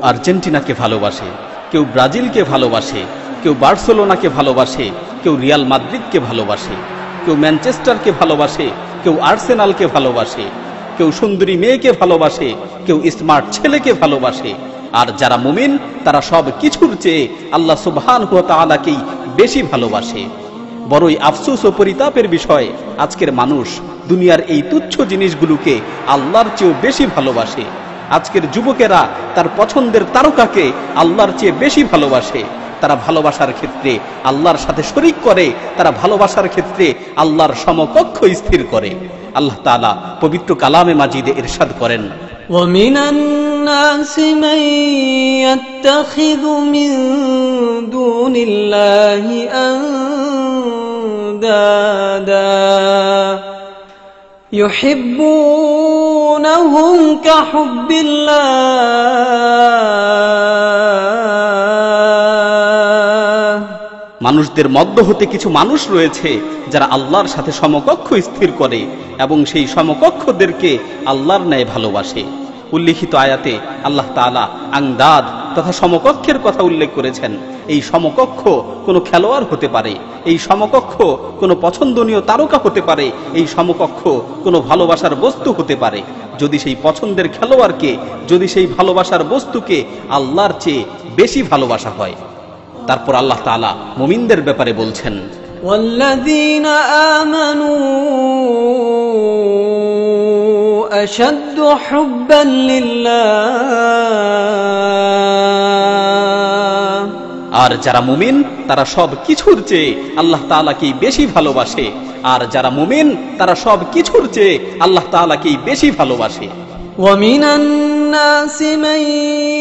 আর্জেন্টিনাকে ভালোবাসে, কেউ ব্রাজিলকে ভালোবাসে, কেউ বার্সেলোনাকে ভালোবাসে, কেউ রিয়াল মাদ্রিদকে ভালোবাসে, কেউ ম্যানচেস্টারকে ভালোবাসে, কেউ আর্সেনালকে ভালোবাসে, কেউ সুন্দরী মেয়েকে ভালোবাসে, কেউ স্মার্ট ছেলেকে ভালোবাসে। আর যারা মুমিন তারা সব কিছুর চেয়ে আল্লাহ সুবহানাহু ওয়া তাআলাকেই বেশি ভালোবাসে। বড়ই আফসোস ও পরিতাপের বিষয়, আজকের মানুষ দুনিয়ার এই তুচ্ছ জিনিসগুলোকে আল্লাহর চেয়েও বেশি ভালোবাসে। আজকের যুবকেরা তার পছন্দের তারকাকে আল্লাহর চেয়ে বেশি ভালোবাসে। তারা ভালোবাসার ক্ষেত্রে আল্লাহর সাথে শরীক করে, তারা ভালোবাসার ক্ষেত্রে আল্লাহর সমকক্ষ স্থির করে। আল্লাহ তাআলা পবিত্র কালামে মাজিদে ইরশাদ করেন, وَمِنَ النَّاسِ مَن يَتَّخِذُ مِن دُونِ اللَّهِ أَندَادًا يُحِبُّونَهُمْ كَحُبِّ اللَّهِ। মানুষদের মধ্য হতে কিছু মানুষ রয়েছে যারা আল্লাহর সাথে সমকক্ষ স্থির করে এবং সেই সমকক্ষদেরকে আল্লাহর ন্যায় ভালোবাসে। উল্লিখিত আয়াতে আল্লাহ তাআলা আংদাদ তথা সমকক্ষের কথা উল্লেখ করেছেন। এই সমকক্ষ কোনো খেলোয়াড় হতে পারে, এই সমকক্ষ কোনো পছন্দনীয় তারকা হতে পারে, এই সমকক্ষ কোনো ভালোবাসার বস্তু হতে পারে। যদি সেই পছন্দের খেলোয়াড়কে, যদি সেই ভালোবাসার বস্তুকে আল্লাহর চেয়ে বেশি ভালোবাসা হয়। তারপর আল্লাহ তাআলা মুমিনদের ব্যাপারে বলছেন, والذين آمنوا أشد حبا لله। আর যারা মুমিন তারা সব কিছুর চেয়ে আল্লাহ তাআলাকেই বেশি ভালোবাসে। আর যারা মুমিন তারা সব কিছুর চেয়ে আল্লাহ তাআলাকেই বেশি ভালোবাসে। ومن الناس من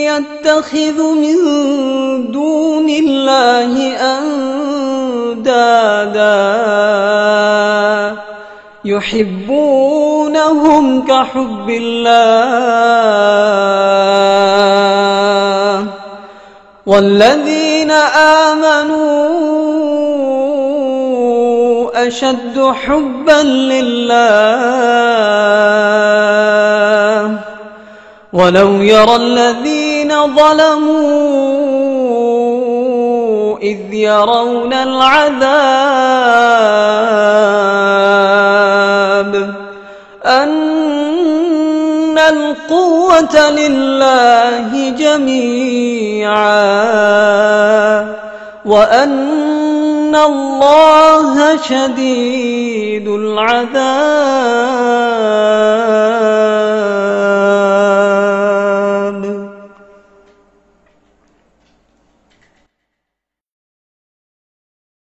يتخذ من دون الله أندادا يحبونهم كحب الله والذين آمنوا أشد حبا لله ولو يرى الذين ظلموا إذ يرون العذاب أن القوة لله جميعا وأن الله شديد العذاب